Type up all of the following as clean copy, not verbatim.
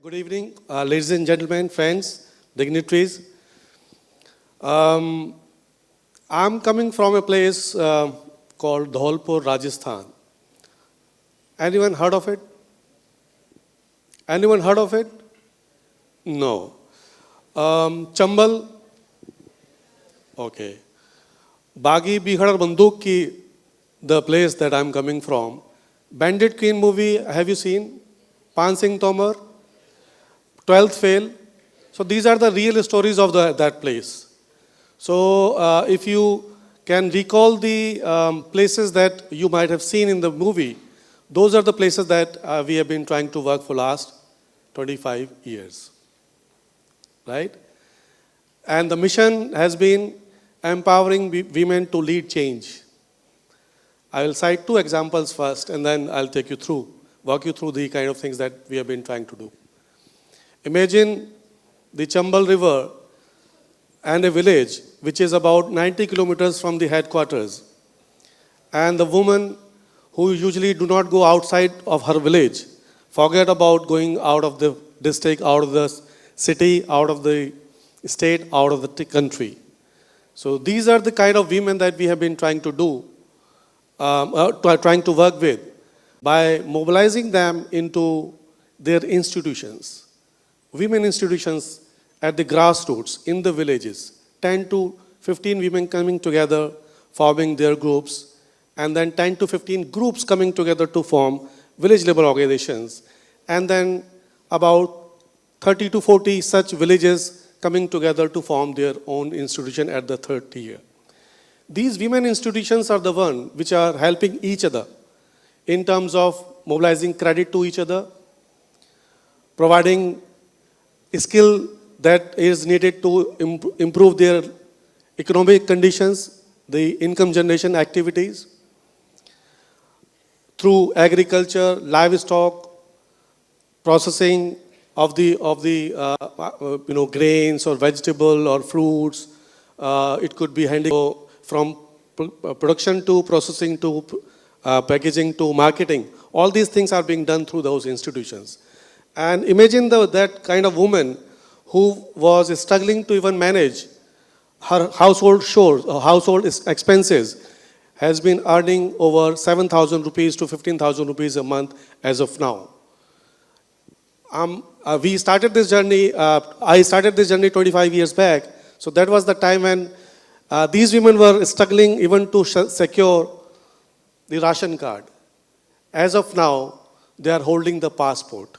Good evening, ladies and gentlemen, friends, dignitaries. I'm coming from a place called Dholpur, Rajasthan. Anyone heard of it? Anyone heard of it? No. Chambal? Okay. Bagi Bihar Banduk ki, the place that I'm coming from. Bandit Queen movie, have you seen? Pan Singh Tomar? 12th fail. So these are the real stories of that place. So if you can recall the places that you might have seen in the movie, those are the places that we have been trying to work for last 25 years. Right? And the mission has been empowering women to lead change. I will cite two examples first and then I'll walk you through the kind of things that we have been trying to do. Imagine the Chambal River and a village which is about 90 kilometers from the headquarters. And the women who usually do not go outside of her village forget about going out of the district, out of the city, out of the state, out of the country. So these are the kind of women that we have been trying to do, trying to work with by mobilizing them into their institutions. Women institutions at the grassroots in the villages, 10 to 15 women coming together, forming their groups, and then 10 to 15 groups coming together to form village level organizations, and then about 30 to 40 such villages coming together to form their own institution at the third tier. These women institutions are the one which are helping each other in terms of mobilizing credit to each other, providing skill that is needed to improve their economic conditions, the income generation activities, through agriculture, livestock, processing of the grains or vegetable or fruits. It could be handling from production to processing to packaging to marketing. All these things are being done through those institutions. And imagine that kind of woman who was struggling to even manage her household expenses has been earning over 7,000 rupees to 15,000 rupees a month as of now. We started this journey, I started this journey 25 years back. So that was the time when these women were struggling even to secure the ration card. As of now, they are holding the passport.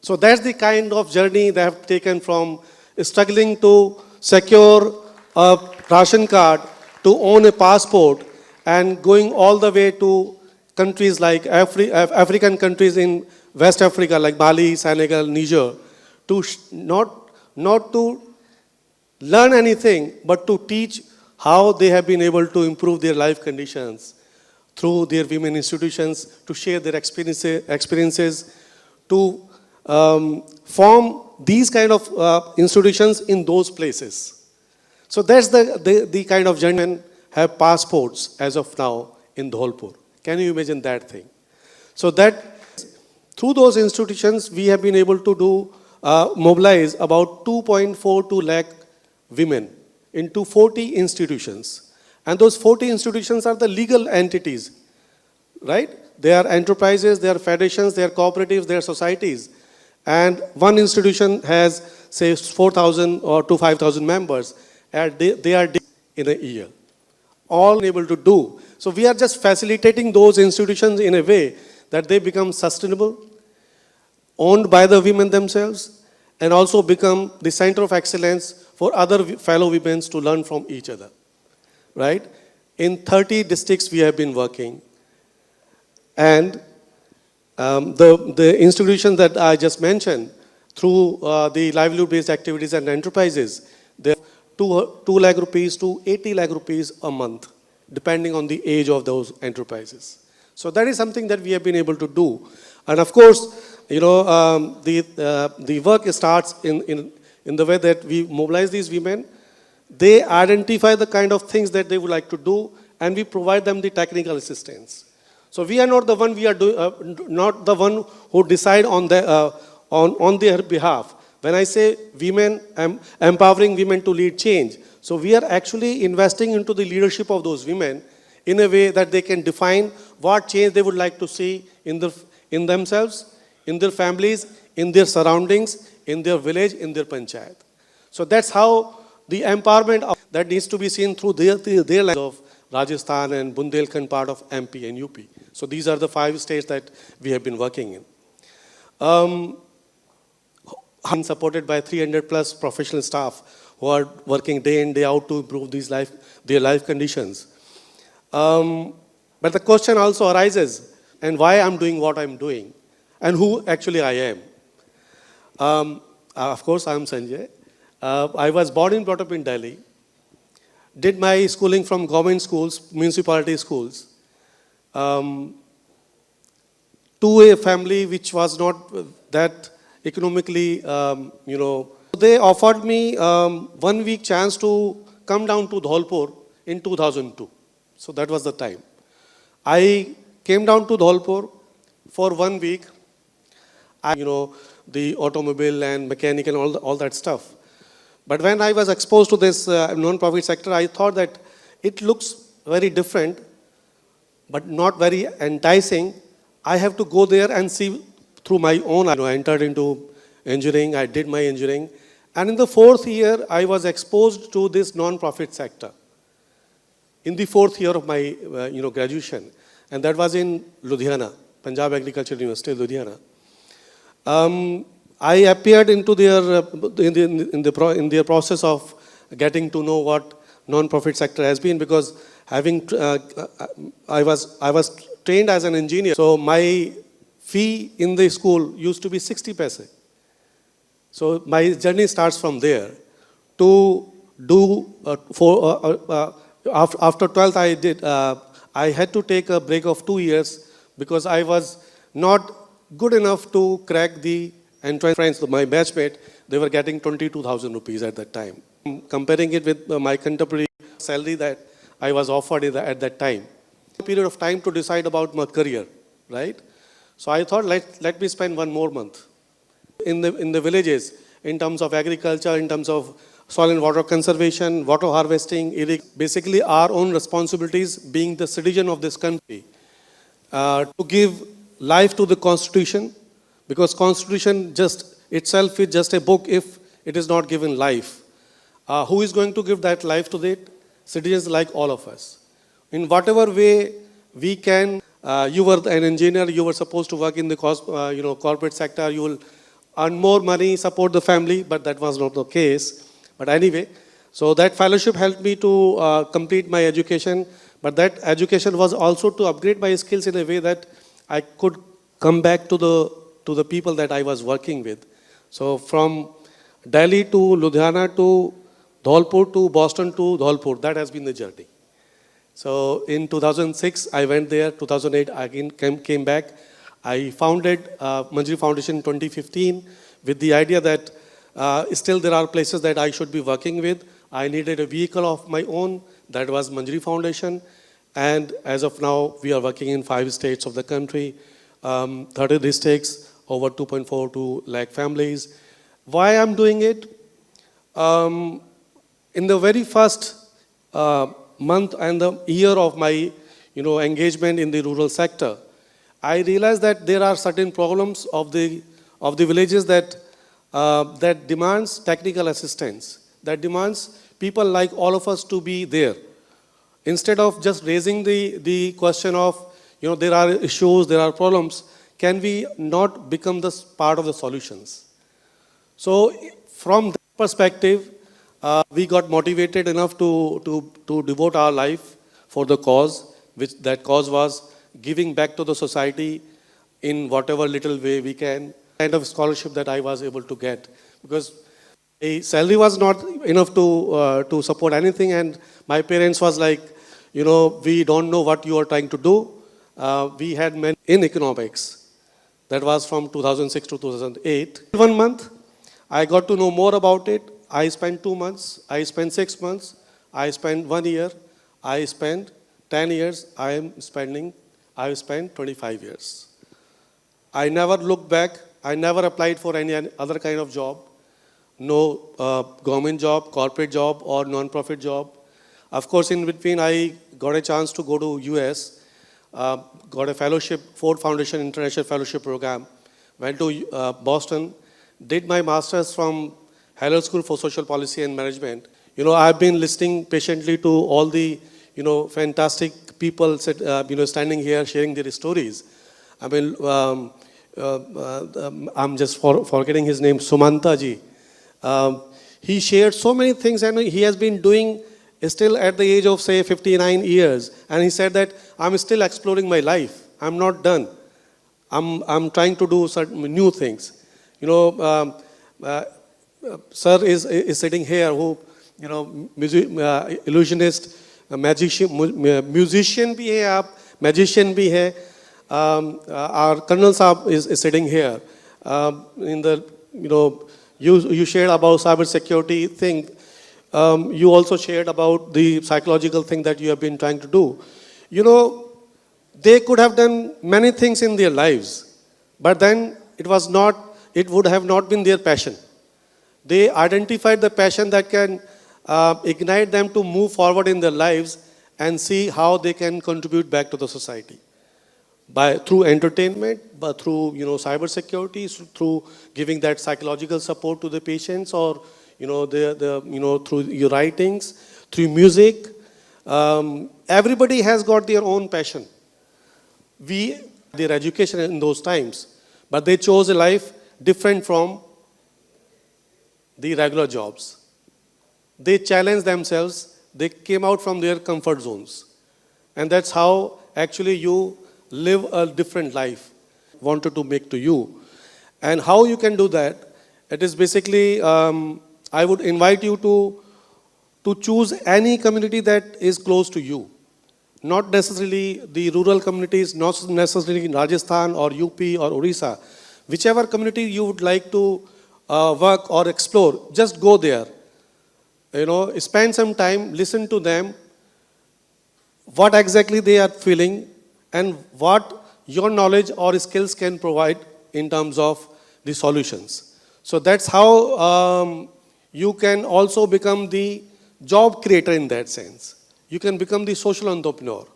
So that's the kind of journey they have taken from struggling to secure a ration card, to own a passport, and going all the way to countries like African countries in West Africa like Mali, Senegal, Niger, to not to learn anything, but to teach how they have been able to improve their life conditions through their women institutions, to share their experiences, to form these kind of institutions in those places. So that's the kind of journey have passports as of now in Dholpur. Can you imagine that thing? So that through those institutions we have been able to do mobilize about 2.42 lakh women into 40 institutions. And those 40 institutions are the legal entities, right? They are enterprises, they are federations, they are cooperatives, they are societies. And one institution has, say, 4,000 or to 5,000 members, and they are in a year. All able to do. So we are just facilitating those institutions in a way that they become sustainable, owned by the women themselves, and also become the center of excellence for other fellow women to learn from each other. Right? In 30 districts we have been working. And the institutions that I just mentioned, through the livelihood-based activities and enterprises, they're 2 lakh rupees to 80 lakh rupees a month, depending on the age of those enterprises. So that is something that we have been able to do. And of course, the work starts in the way that we mobilize these women. They identify the kind of things that they would like to do, and we provide them the technical assistance. So we are not the one who decide on on their behalf. When I say women, empowering women to lead change, so we are actually investing into the leadership of those women in a way that they can define what change they would like to see in themselves, in their families, in their surroundings, in their village, in their panchayat. So that's how the empowerment that needs to be seen through their lens of Rajasthan and Bundelkhand part of MP and UP. So these are the 5 states that we have been working in. I'm supported by 300 plus professional staff who are working day in, day out to improve their life conditions. But the question also arises, and why I'm doing what I'm doing, and who actually I am. Of course, I'm Sanjay. I was born and brought up in Delhi, did my schooling from government schools, municipality schools, to a family which was not that economically, They offered me 1 week chance to come down to Dholpur in 2002. So that was the time. I came down to Dholpur for 1 week. The automobile and mechanic and all that stuff. But when I was exposed to this non-profit sector, I thought that it looks very different, but not very enticing. I have to go there and see through my own. I entered into engineering, I did my engineering. And in the 4th year, I was exposed to this non-profit sector. In the 4th year of my graduation. And that was in Ludhiana, Punjab Agricultural University, Ludhiana. I appeared into in their process of getting to know what non-profit sector has been, because I was trained as an engineer. So my fee in the school used to be 60 paise. So my journey starts from there. To do after 12th, I had to take a break of 2 years because I was not good enough to crack the entrance. My batchmate, they were getting 22,000 rupees at that time. Comparing it with my contemporary salary that I was offered at that time. A period of time to decide about my career, right? So I thought, let me spend 1 more month in the villages in terms of agriculture, in terms of soil and water conservation, water harvesting, basically our own responsibilities being the citizen of this country, to give life to the Constitution, because Constitution just itself is just a book if it is not given life. Who is going to give that life to it? Citizens like all of us. In whatever way we can, you were an engineer, you were supposed to work in the corporate sector, you will earn more money, support the family, but that was not the case. But anyway, so that fellowship helped me to complete my education, but that education was also to upgrade my skills in a way that I could come back to the people that I was working with. So from Delhi to Ludhiana to Dholpur to Boston to Dholpur, that has been the journey. So in 2006, I went there. 2008, I again came back. I founded Manjri Foundation in 2015 with the idea that still there are places that I should be working with. I needed a vehicle of my own. That was Manjri Foundation. And as of now, we are working in 5 states of the country, 30 districts, over 2.42 lakh families. Why I'm doing it? In the very first month and the year of my engagement in the rural sector, I realized that there are certain problems of the villages that demands technical assistance, that demands people like all of us to be there. Instead of just raising the question of, there are issues, there are problems, can we not become the part of the solutions? So from that perspective, we got motivated enough to devote our life for the cause, which that cause was giving back to the society in whatever little way we can. Kind of scholarship that I was able to get, because a salary was not enough to support anything, and my parents was like, we don't know what you are trying to do. We had men in economics. That was from 2006 to 2008. 1 month, I got to know more about it. I spent 2 months. I spent 6 months. I spent 1 year. I spent 10 years. I spent 25 years. I never looked back. I never applied for any other kind of job. No government job, corporate job, or non-profit job. Of course, in between, I got a chance to go to US, got a fellowship, Ford Foundation International Fellowship Program, went to Boston, did my master's from Harrold School for Social Policy and Management. You know, I've been listening patiently to all the, fantastic people, standing here sharing their stories. I mean, I'm just forgetting his name, Sumanta ji. He shared so many things, and he has been doing still at the age of, say, 59 years. And he said that I'm still exploring my life. I'm not done. I'm trying to do certain new things. Sir is sitting here who, illusionist, musician bhi hai aap, magician bhi hai. Our Colonel Saab is sitting here. In the, you shared about cyber security thing. You also shared about the psychological thing that you have been trying to do. They could have done many things in their lives, but then it would have not been their passion. They identified the passion that can ignite them to move forward in their lives and see how they can contribute back to the society. Through entertainment, but through cyber security, through giving that psychological support to the patients, or through your writings, through music. Everybody has got their own passion. Their education in those times, but they chose a life different from the regular jobs. They challenged themselves. They came out from their comfort zones, and that's how actually you live a different life wanted to make to you. And how you can do that, it is basically, I would invite you to choose any community that is close to you. Not necessarily the rural communities, not necessarily in Rajasthan or UP or Orissa. Whichever community you would like to work or explore, just go there. Spend some time, listen to them, what exactly they are feeling, and what your knowledge or skills can provide in terms of the solutions. So that's how you can also become the job creator in that sense. You can become the social entrepreneur.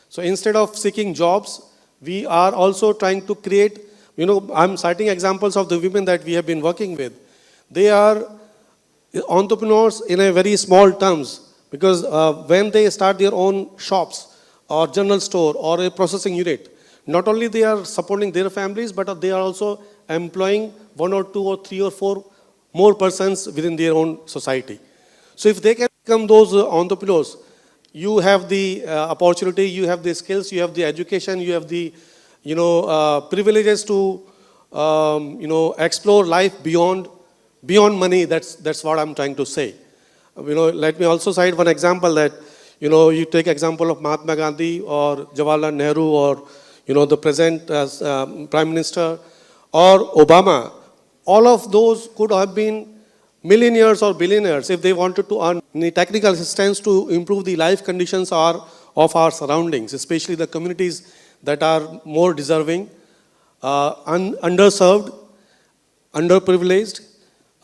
So instead of seeking jobs, we are also trying to create, I'm citing examples of the women that we have been working with. They are entrepreneurs in a very small terms, because when they start their own shops, or general store, or a processing unit, not only they are supporting their families, but they are also employing 1 or 2 or 3 or 4 more persons within their own society. So if they can become those entrepreneurs, you have the opportunity, you have the skills, you have the education, you have the privileges to explore life beyond money. That's what I'm trying to say. Let me also cite one example that you take example of Mahatma Gandhi or Jawaharlal Nehru, or the present Prime Minister, or Obama. All of those could have been millionaires or billionaires if they wanted to earn any technical assistance to improve the life conditions of our surroundings, especially the communities that are more deserving, underserved, underprivileged.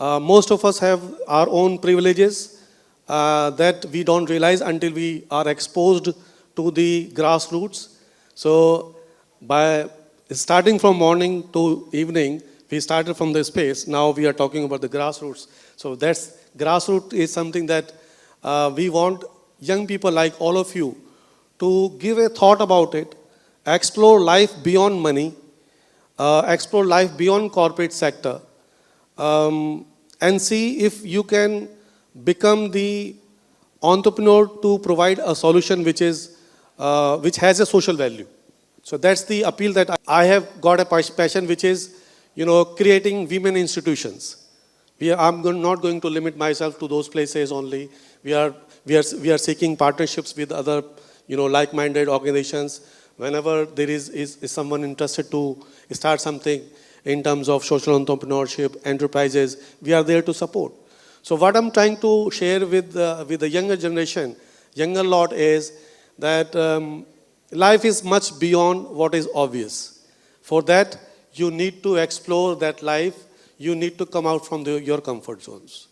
Most of us have our own privileges that we don't realize until we are exposed to the grassroots. So by starting from morning to evening, we started from the space. Now we are talking about the grassroots. So that's grassroots is something that we want young people like all of you to give a thought about it, explore life beyond money, explore life beyond corporate sector, and see if you can become the entrepreneur to provide a solution which has a social value. So that's the appeal that I have got a passion, which is creating women institutions. I'm not going to limit myself to those places only. We are seeking partnerships with other like-minded organizations. Whenever there is someone interested to start something in terms of social entrepreneurship, enterprises, we are there to support. So what I'm trying to share with the younger generation, younger lot, is that life is much beyond what is obvious. For that, you need to explore that life. You need to come out from your comfort zones.